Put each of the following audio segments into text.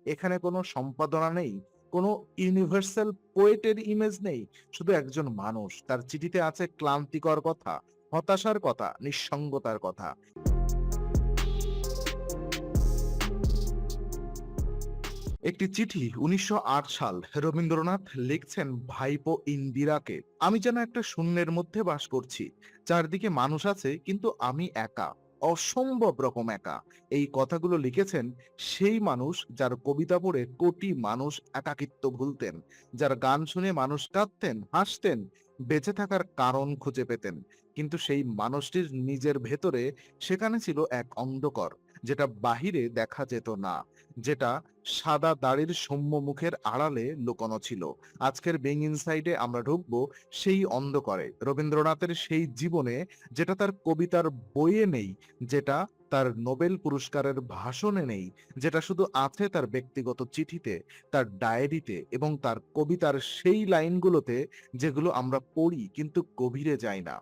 এখানে কোনো সম্পাদনা নেই, কোনো ইউনিভার্সাল পোয়েটের ইমেজ নেই। শুধু একজন মানুষ, তার চিঠিতে আছে ক্লান্তিকর কথা, হতাশার কথা, নিঃসঙ্গতার কথা। একটি চিঠি ১৯০৮ সাল, রবীন্দ্রনাথ লিখছেন ভাইপো ইন্দিরাকে। আমি যেন একটা শূন্যের মধ্যে বাস করছি, চারদিকে মানুষ আছে কিন্তু আমি একা, অসম্ভব রকম একা। এই কথাগুলো লিখেছেন সেই মানুষ যার কবিতা পড়ে কোটি মানুষ একাকিত্ব ভুলতেন, যার গান শুনে মানুষ কাঁদতেন, হাসতেন, বেঁচে থাকার কারণ খুঁজে পেতেন। কিন্তু সেই মানুষটির নিজের ভেতরে সেখানে ছিল এক অন্ধকার, যেটা বাহিরে দেখা যেত না, যেটা সাদা দাড়ির সৌম্য মুখের আড়ালে লুকোনো ছিল। আজকের বিং ইনসাইডে আমরা ঢুকবো সেই অন্ধকারে, রবীন্দ্রনাথের সেই জীবনে, যেটা তার কবিতার বইয়ে নেই, যেটা তার নোবেল পুরস্কারের ভাষণে নেই, যেটা শুধু আছে তার ব্যক্তিগত চিঠিতে, তার ডায়েরিতে এবং তার কবিতার সেই লাইনগুলোতে, যেগুলো আমরা পড়ি কিন্তু গভীরে যাই না।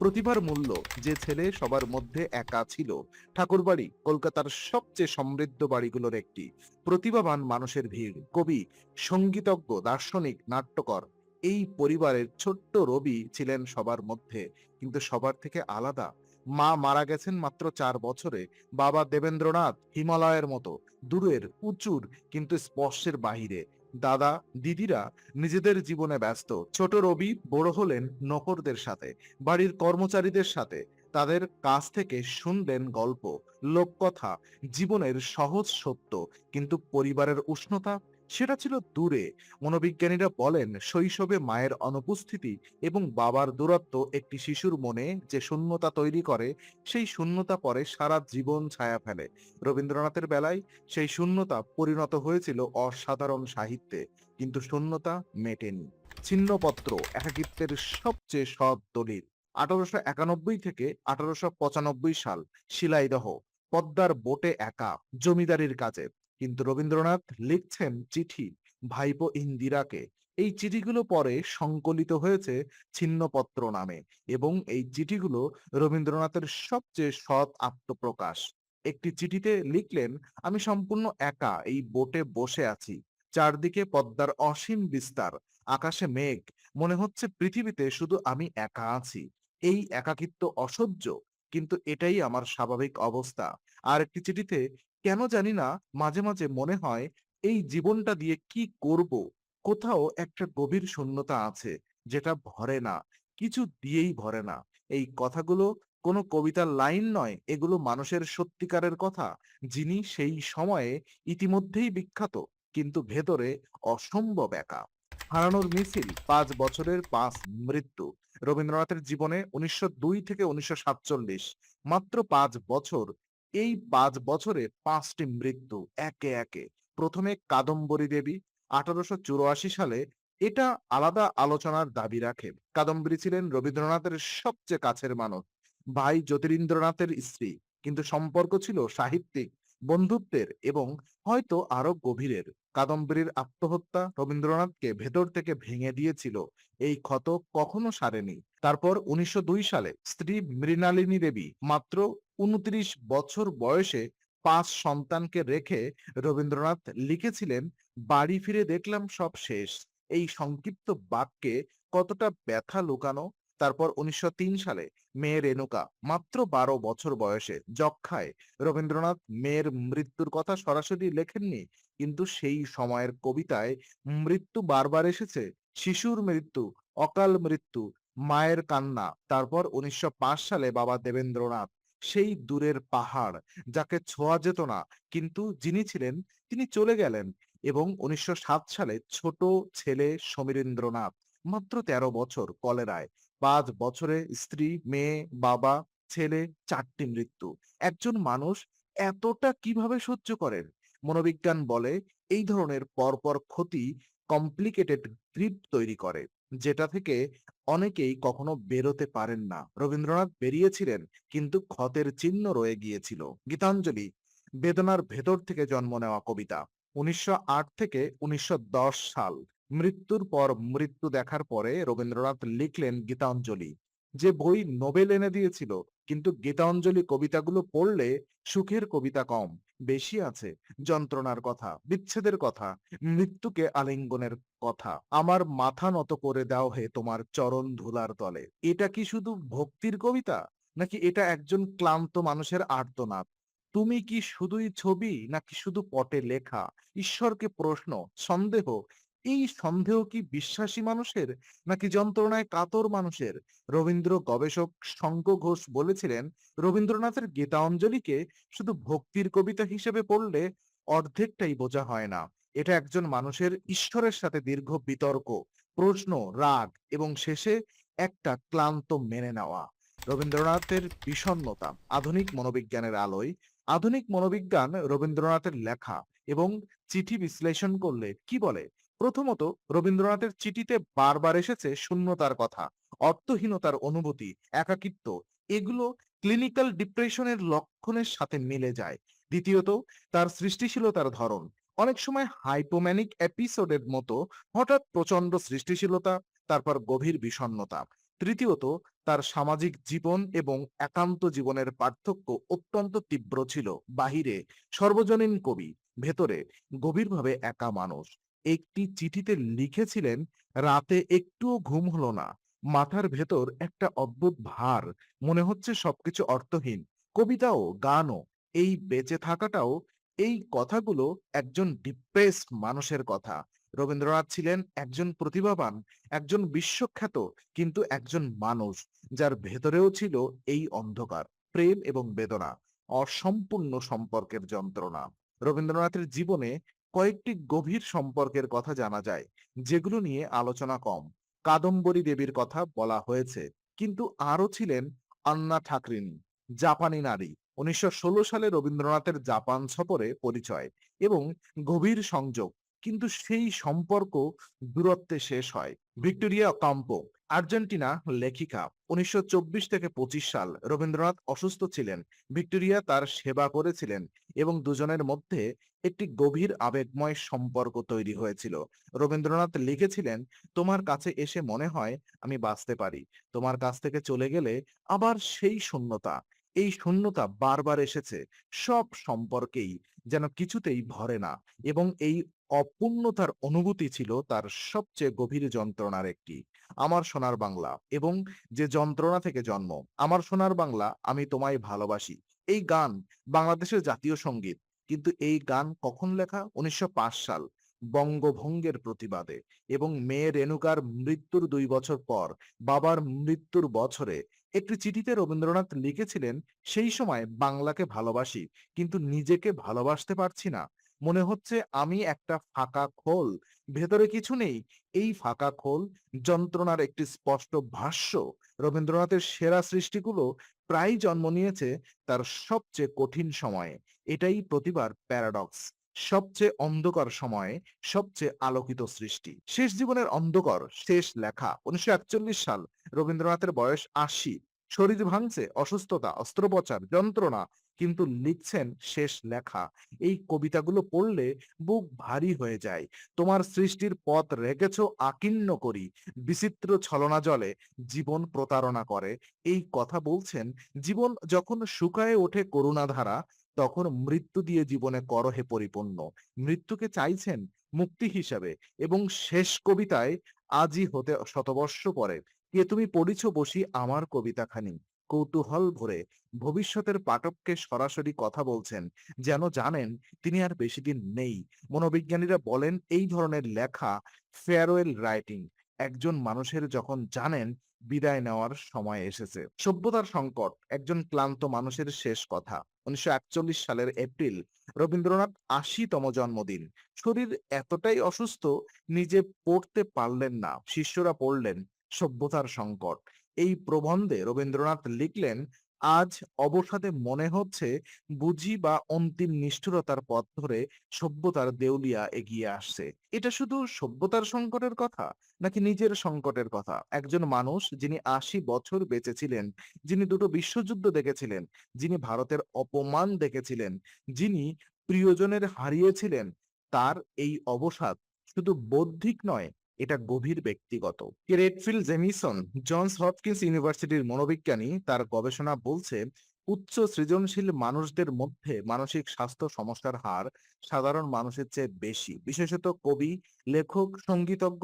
প্রতিভার মূল্য, যে ছেলে সবার মধ্যে একা ছিল। ঠাকুরবাড়ি কলকাতার সবচেয়ে সমৃদ্ধ বাড়িগুলোর একটি। প্রতিভাবান মানুষের ভিড়, কবি, সঙ্গীতজ্ঞ, দার্শনিক, নাট্যকর। এই পরিবারের ছোট্ট রবি ছিলেন সবার মধ্যে, কিন্তু সবার থেকে আলাদা। মা মারা গেছেন মাত্র ৪ বছরে। বাবা দেবেন্দ্রনাথ হিমালয়ের মতো দূরের, উঁচুর, কিন্তু স্পর্শের বাহিরে। দাদা, দিদিরা নিজেদের জীবনে ব্যস্ত। ছোট রবি বড় হলেন নকরদের সাথে, বাড়ির কর্মচারীদের সাথে। তাদের কাছ থেকে শুনলেন গল্প, লোককথা, জীবনের সহজ সত্য। কিন্তু পরিবারের উষ্ণতা, সেটা ছিল দূরে। মনোবিজ্ঞানীরা বলেন শৈশবে মায়ের অনুপস্থিতি এবং বাবার দূরত্ব একটি শিশুর মনে যে শূন্যতা তৈরি করে, সেই শূন্যতা পরে সারা জীবন ছায়া ফেলে। রবীন্দ্রনাথের বেলায় সেই শূন্যতা পরিণত হয়েছিল অসাধারণ সাহিত্যে, কিন্তু শূন্যতা মেটেনি। ছিন্নপত্র একাকিত্বের সবচেয়ে সৎ দলিল। ১৮৯১ থেকে ১৮৯৫ সাল, শিলাইদহ, পদ্মার বোটে একা, জমিদারির কাজে। কিন্তু রবীন্দ্রনাথ লিখছেন চিঠি ভাইপো ইন্দিরাকে। এই চিঠিগুলো পরে সংকলিত হয়েছে ছিন্নপত্র নামে, এবং এই চিঠিগুলো রবীন্দ্রনাথের সবচেয়ে সৎ আত্মপ্রকাশ। একটি চিঠিতে লিখলেন, আমি সম্পূর্ণ একা এই বোটে বসে আছি, চারদিকে পদ্মার অসীম বিস্তার, আকাশে মেঘ, মনে হচ্ছে পৃথিবীতে শুধু আমি একা আছি। এই একাকিত্ব অসহ্য, কিন্তু এটাই আমার স্বাভাবিক অবস্থা। আর একটি চিঠিতে, কেন জানি না মাঝে মাঝে মনে হয় এই জীবনটা দিয়ে কি করব। কোথাও একটা গভীর শূন্যতা আছে, যেটা ভরে না, কিছু দিয়েই ভরে না। এই কথাগুলো কোনো কবিতার লাইন নয়, এগুলো মানুষের সত্যিকারের কথা, যিনি সেই সময়ে ইতিমধ্যেই বিখ্যাত, কিন্তু ভেতরে অসম্ভব একা। হারানোর মিছিল, ৫ বছরের ৫ মৃত্যু। রবীন্দ্রনাথের জীবনে ১৯০২ থেকে ১৯৪৭, মাত্র ৫ বছর। এই ৫ বছরে ৫টি মৃত্যু একে একে। প্রথমে কাদম্বরী দেবী, ১৮৮৪ সালে। এটা আলাদা আলোচনার দাবি রাখে। কাদম্বরী ছিলেন রবীন্দ্রনাথের সবচেয়ে কাছের মানুষ, ভাই জ্যোতিরিন্দ্রনাথের স্ত্রী, কিন্তু সম্পর্ক ছিল সাহিত্যিক, বন্ধুত্বের এবং হয়তো আরো গভীরের। কাদম্বরীর আত্মহত্যা রবীন্দ্রনাথকে ভেতর থেকে ভেঙে দিয়েছিল। এই ক্ষত কখনো সারেনি। তারপর ১৯০২ সালে স্ত্রী মৃণালিনী দেবী, মাত্র ২৯ বছর বয়সে ৫ সন্তানকে রেখে রবীন্দ্রনাথ লিখেছিলেন, বাড়ি ফিরে দেখলাম সব শেষ। এই সংক্ষিপ্ত বাক্যে কতটা ব্যথা লুকানো। তারপর ১৯০৩ সালে মেয়ে রেণুকা, মাত্র ১২ বছর বয়সে যক্ষ্মায়। রবীন্দ্রনাথ মেয়ের মৃত্যুর কথা সরাসরি লেখেননি, কিন্তু সেই সময়ের কবিতায় মৃত্যু বারবার এসেছে। শিশুর মৃত্যু, অকাল মৃত্যু, মায়ের কান্না। তারপর ১৯০৫ সালে বাবা দেবেন্দ্রনাথ, সেই দূরের পাহাড়, যাকে ছোঁয়া যেত না, কিন্তু যিনি ছিলেন তিনি চলে গেলেন। এবং ১৯০৭ সালে ছোট ছেলে সমীরেন্দ্রনাথ, মাত্র ১৩ বছর, কলেরায়। ৫ বছরে স্ত্রী, মেয়ে, বাবা, ছেলে, ৪টি মৃত্যু। একজন মানুষ এতটা কিভাবে সহ্য করেন? মনোবিজ্ঞান বলে এই ধরনের পরপর ক্ষতি কমপ্লিকেটেড গ্রিপ তৈরি করে, যেটা থেকে অনেকেই কখনো বেরোতে পারেন না। রবীন্দ্রনাথ বেরিয়েছিলেন, কিন্তু ক্ষতের চিহ্ন রয়ে গিয়েছিল। গীতাঞ্জলি, বেদনার ভেতর থেকে জন্ম নেওয়া কবিতা। ১৯০৮ থেকে ১৯১০ সাল, মৃত্যুর পর মৃত্যু দেখার পরে রবীন্দ্রনাথ লিখলেন গীতাঞ্জলি। যে বই নোবেল এনে দিয়েছিল, কিন্তু গীতাঞ্জলি কবিতাগুলো পড়লে সুখের কবিতা কম, বেশি আছে যন্ত্রণার কথা, বিচ্ছেদের কথা, মৃত্যুকে আলিঙ্গনের কথা। আমার মাথা নত করে দাও হে তোমার চরণ ধুলার তলে। এটা কি শুধু ভক্তির কবিতা, নাকি এটা একজন ক্লান্ত মানুষের আর্তনাদ? তুমি কি শুধুই ছবি, নাকি শুধু পটে লেখা? ঈশ্বরকে প্রশ্ন, সন্দেহ। এই সন্দেহ কি বিশ্বাসী মানুষের, নাকি যন্ত্রণায় কাতর মানুষের? রবীন্দ্র গবেষক শঙ্খ ঘোষ বলেছিলেন, রবীন্দ্রনাথের গীতাঞ্জলিকে শুধু ভক্তির কবিতা হিসেবে পড়লে অর্ধেকটাই বোঝা হয় না। এটা একজন মানুষের ঈশ্বরের সাথে দীর্ঘ বিতর্ক, প্রশ্ন, রাগ এবং শেষে একটা ক্লান্ত মেনে নেওয়া। রবীন্দ্রনাথের বিষণ্ণতা আধুনিক মনোবিজ্ঞানের আলোয়, আধুনিক মনোবিজ্ঞান রবীন্দ্রনাথের লেখা এবং চিঠি বিশ্লেষণ করলে কি বলে? প্রথমত, রবীন্দ্রনাথের চিঠিতে বারবার এসেছে শূন্যতার কথা, অর্থহীনতার অনুভূতি, একাকিত্ব। এগুলো ক্লিনিক্যাল ডিপ্রেশনের লক্ষণের সাথে মিলে যায়। দ্বিতীয়ত, তার সৃষ্টিশীলতার ধরন অনেক সময় হাইপোম্যানিক এপিসোডের মতো, হঠাৎ প্রচন্ড সৃষ্টিশীলতা, তারপর গভীর বিষণ্ণতা। তৃতীয়ত, তার সামাজিক জীবন এবং একান্ত জীবনের পার্থক্য অত্যন্ত তীব্র ছিল। বাহিরে সর্বজনীন কবি, ভেতরে গভীরভাবে একা মানুষ। একটি চিঠিতে লিখেছিলেন, রাতে একটুও ঘুম হলো না, মাথার ভেতর একটা অদ্ভুত ভার, মনে হচ্ছে সবকিছু অর্থহীন। কবিতাও, গানও, এই বেঁচে থাকাটাও, এই কথাগুলো একজন ডিপ্রেসড মানুষের কথা। রবীন্দ্রনাথ ছিলেন একজন প্রতিভাবান, একজন বিশ্বখ্যাত, কিন্তু একজন মানুষ যার ভেতরেও ছিল এই অন্ধকার, প্রেম এবং বেদনা, অসম্পূর্ণ সম্পর্কের যন্ত্রণা। রবীন্দ্রনাথের জীবনে কয়েকটি গভীর সম্পর্কের কথা জানা যায়, যেগুলো নিয়ে আলোচনা কম। কাদম্বরী দেবীর কথা বলা হয়েছে, কিন্তু আরো ছিলেন আন্না ঠাকরিনী, জাপানি নারী। 1916 সালে রবীন্দ্রনাথের জাপান সফরে পরিচয় এবং গভীর সংযোগ, কিন্তু সেই সম্পর্ক দূরত্বে শেষ হয়। ভিক্টোরিয়া অকাম্পো, আর্জেন্টিনা লেখিকা। 1924 থেকে 25 সাল রবীন্দ্রনাথ অসুস্থ ছিলেন। ভিক্টোরিয়া তার সেবা করেছিলেন এবং দুজনের মধ্যে একটি গভীর আবেগময় সম্পর্ক তৈরি হয়েছিল। রবীন্দ্রনাথ লিখেছিলেন, তোমার কাছে এসে মনে হয় আমি বাঁচতে পারি, তোমার কাছ থেকে চলে গেলে আবার সেই শূন্যতা। এই শূন্যতা বারবার এসেছে, সব সম্পর্কেই, যেন কিছুতেই ভরে না, এবং এই অপূর্ণতার অনুভূতি ছিল তার সবচেয়ে গভীর যন্ত্রণার একটি। আমার সোনার বাংলা এবং যে যন্ত্রণা থেকে জন্ম। আমার সোনার বাংলা, আমি তোমায় ভালোবাসি, এই গান বাংলাদেশের জাতীয় সঙ্গীত। কিন্তু এই গান কখন লেখা? 1905 সাল, বঙ্গভঙ্গের প্রতিবাদে এবং মেয়ে রেণুকার মৃত্যুর 2 বছর পর, বাবার মৃত্যুর বছরে। একটি চিঠিতে রবীন্দ্রনাথ লিখেছিলেন, সেই সময় বাংলাকে ভালোবাসি, কিন্তু নিজেকে ভালোবাসতে পারছি না। মনে হচ্ছে আমি একটা ফাঁকা খোল, ভেতরে কিছু নেই। এই ফাঁকা খোল যন্ত্রণার একটি স্পষ্ট ভাষ্য। রবীন্দ্রনাথের সেরা সৃষ্টিগুলো প্রায় জন্ম নিয়েছে তার সবচেয়ে কঠিন সময়ে। এটাই প্রতিভার প্যারাডক্স। সবচেয়ে অন্ধকার সময়ে সবচেয়ে আলোকিত সৃষ্টি। শেষ জীবনের অন্ধকার, শেষ লেখা। 1941 সাল, রবীন্দ্রনাথের বয়স 80। শরীর ভাঙছে, অসুস্থতা, অস্ত্রোপচার, যন্ত্রণা, কিন্তু লিখছেন শেষ লেখা। এই কবিতাগুলো পড়লে বুক ভারী হয়ে যায়। তোমার সৃষ্টির পথ রেখেছ আকীর্ণ করি, বিচিত্র ছলনা জলে জীবন প্রতারণা করে। এই কথা বলছেন, জীবন যখন শুকায়ে ওঠে করুণাধারা, তখন মৃত্যু দিয়ে জীবনে করহে পরিপূর্ণ। মৃত্যুকে চাইছেন মুক্তি হিসাবে, এবং শেষ কবিতায়, আজই হতে শতবর্ষ পরে, কে তুমি পড়িছ বসি আমার কবিতাখানি, কৌতূহল ভরে ভবিষ্যতের পাঠককে সরাসরি কথা বলছেন, যেন জানেন তিনি আর বেশি দিন নেই। মনোবিজ্ঞানীরা বলেন, এই ধরনের লেখা ফেয়ারওয়েল রাইটিং, একজন মানুষের যখন জানেন বিদায় নেওয়ার সময় এসেছে। সভ্যতার সংকট, একজন ক্লান্ত মানুষের শেষ কথা। 1941 সালের এপ্রিল, রবীন্দ্রনাথ 80তম জন্মদিন। শরীর এতটাই অসুস্থ, নিজে পড়তে পারলেন না, শিষ্যরা পড়লেন। সভ্যতার সংকট। এই প্রবন্ধে রবীন্দ্রনাথ লিখলেন, আজ অবসাদে মনে হচ্ছে বুঝি বা অন্তিম নিষ্ঠুরতার পথ ধরে সভ্যতার দেউলিয়া এগিয়ে আসছে। এটা শুধু সভ্যতার সংকটের কথা, নাকি নিজের সংকটের কথা? একজন মানুষ যিনি 80 বছর বেঁচে ছিলেন, যিনি দুটো বিশ্বযুদ্ধ দেখেছিলেন, যিনি ভারতের অপমান দেখেছিলেন, যিনি প্রিয়জনের হারিয়েছিলেন, তার এই অবসাদ শুধু বৌদ্ধিক নয়, এটা গভীর ব্যক্তিগত। রেডফিল্ড জেমিসন জনস হপকিন্স ইউনিভার্সিটির মনোবিজ্ঞানী, তার গবেষণা বলছে উচ্চ সৃজনশীল মানুষদের মধ্যে মানসিক স্বাস্থ্য সমস্যার হার সাধারণ মানুষের চেয়ে বেশি, বিশেষত কবি, লেখক, সঙ্গীতজ্ঞ।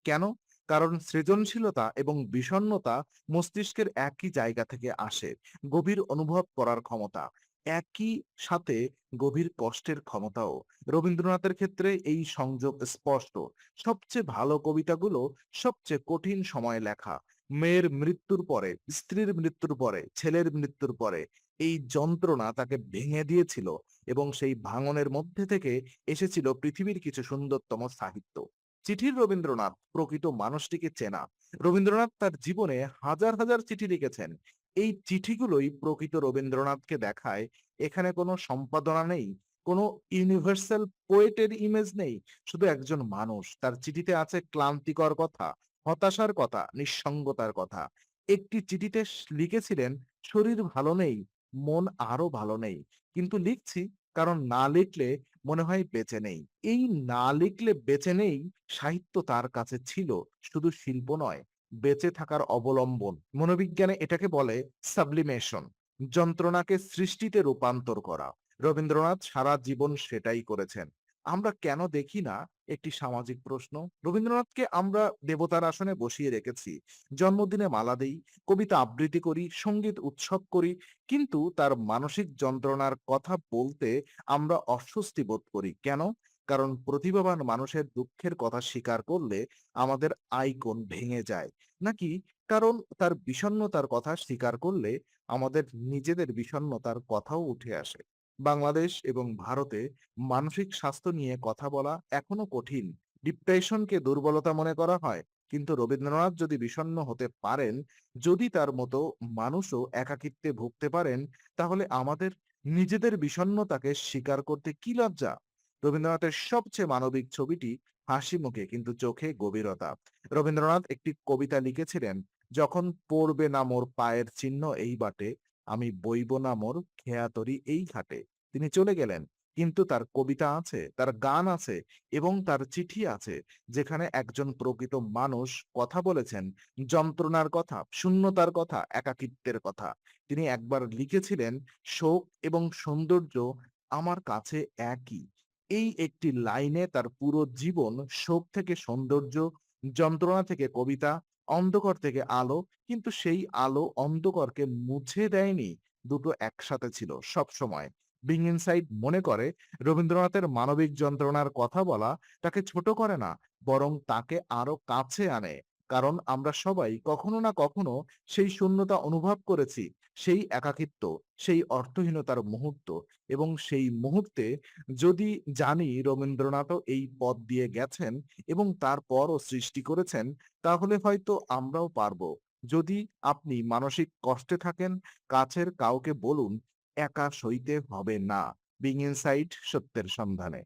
কেন? কারণ সৃজনশীলতা এবং বিষণ্ণতা মস্তিষ্কের একই জায়গা থেকে আসে। গভীর অনুভব করার ক্ষমতা, একই সাথে গভীর কষ্টের ক্ষমতাও। রবীন্দ্রনাথের ক্ষেত্রে এই সংযোগ স্পষ্ট। সবচেয়ে ভালো কবিতাগুলো সবচেয়ে কঠিন সময়ে লেখা। মেয়ের মৃত্যুর পরে, স্ত্রীর মৃত্যুর পরে, ছেলের মৃত্যুর পরে এই যন্ত্রণা তাকে ভেঙে দিয়েছিল, এবং সেই ভাঙনের মধ্যে থেকে এসেছিল পৃথিবীর কিছু সুন্দরতম সাহিত্য। চিঠির রবীন্দ্রনাথ প্রকৃত মানুষটিকে চেনা। রবীন্দ্রনাথ তার জীবনে হাজার হাজার চিঠি লিখেছেন। এই চিঠিগুলোই প্রকৃত রবীন্দ্রনাথকে দেখায় এখানে কোনো সম্পাদনা নেই, কোনো ইউনিভার্সাল পোয়েটের ইমেজ নেই, শুধু একজন মানুষ। তার চিঠিতে আছে ক্লান্তিকর কথা, হতাশার কথা, নিঃসঙ্গতার কথা। একটি চিঠিতে লিখেছিলেন, শরীর ভালো নেই, মন আরো ভালো নেই, কিন্তু লিখছি, কারণ না লিখলে মনে হয় বেঁচে নেই। এই না লিখলে বেঁচে নেই সাহিত্য তার কাছে ছিল শুধু শিল্প নয়, বেঁচে থাকার অবলম্বন। মনোবিজ্ঞানে এটাকে বলে সাবলিমেশন, যন্ত্রণাকে সৃষ্টিতে রূপান্তর করা। রবীন্দ্রনাথ সারা জীবন সেটাই করেছেন। আমরা কেন দেখি না? একটি সামাজিক প্রশ্ন। রবীন্দ্রনাথকে আমরা দেবতার আসনে বসিয়ে রেখেছি, জন্মদিনে মালা দেই, কবিতা আবৃত্তি করি, সঙ্গীত উৎসব করি, কিন্তু তার মানসিক যন্ত্রণার কথা বলতে আমরা অস্বস্তি বোধ করি। কেন? কারণ প্রতিভাবান মানুষের দুঃখের কথা স্বীকার করলে আমাদের আইকন ভেঙে যায়, নাকি কারণ তার বিষণ্ণতার কথা স্বীকার করলে আমাদের নিজেদের বিষণ্ণতার কথাও উঠে আসে? বাংলাদেশ এবং ভারতে মানসিক স্বাস্থ্য নিয়ে কথা বলা এখনো কঠিন। ডিপ্রেশনকে দুর্বলতা মনে করা হয়। কিন্তু রবীন্দ্রনাথ যদি বিষণ্ণ হতে পারেন, যদি তার মতো মানুষও একাকিত্বে ভুগতে পারেন, তাহলে আমাদের নিজেদের বিষণ্ণতাকে স্বীকার করতে কি লজ্জা? রবীন্দ্রনাথের সবচেয়ে মানবিক ছবিটি হাসি মুখে কিন্তু চোখে গভীরতা। রবীন্দ্রনাথ একটি কবিতা লিখেছিলেন, যখন পড়বে না মোর পায়ের চিহ্ন এই বাটে, আমি বইব না মোর খেয়া তরি এই ঘাটে। তিনি চলে গেলেন, কিন্তু তার কবিতা আছে, তার গান আছে, এবং তার চিঠি আছে, যেখানে একজন প্রকৃত মানুষ কথা বলেছেন যন্ত্রণার কথা, শূন্যতার কথা, একাকিত্বের কথা। তিনি একবার লিখেছিলেন, শোক এবং সৌন্দর্য আমার কাছে একই। এই একটি লাইনে তার পুরো জীবন, শোক থেকে সৌন্দর্য, যন্ত্রণা থেকে কবিতা, অন্ধকার থেকে আলো, কিন্তু সেই আলো অন্ধকারকে মুছে দেয়নি। দুটো একসাথে ছিল সবসময়। বিং ইনসাইড মনে করে রবীন্দ্রনাথের মানবিক যন্ত্রণার কথা বলা তাকে ছোট করে না, বরং তাকে আরো কাছে আনে। কারণ আমরা সবাই কখনো না কখনো সেই শূন্যতা অনুভব করেছি, সেই একাকিত্ব, সেই অর্থহীনতার মুহূর্ত। এবং সেই মুহূর্তে যদি জানি রবীন্দ্রনাথও এই পথ দিয়ে গেছেন এবং তারপরও সৃষ্টি করেছেন, তাহলে হয়তো আমরাও পারবো। যদি আপনি মানসিক কষ্টে থাকেন, কাছের কাউকে বলুন, একা সইতে হবে না। বিং ইনসাইড সত্যের সন্ধানে।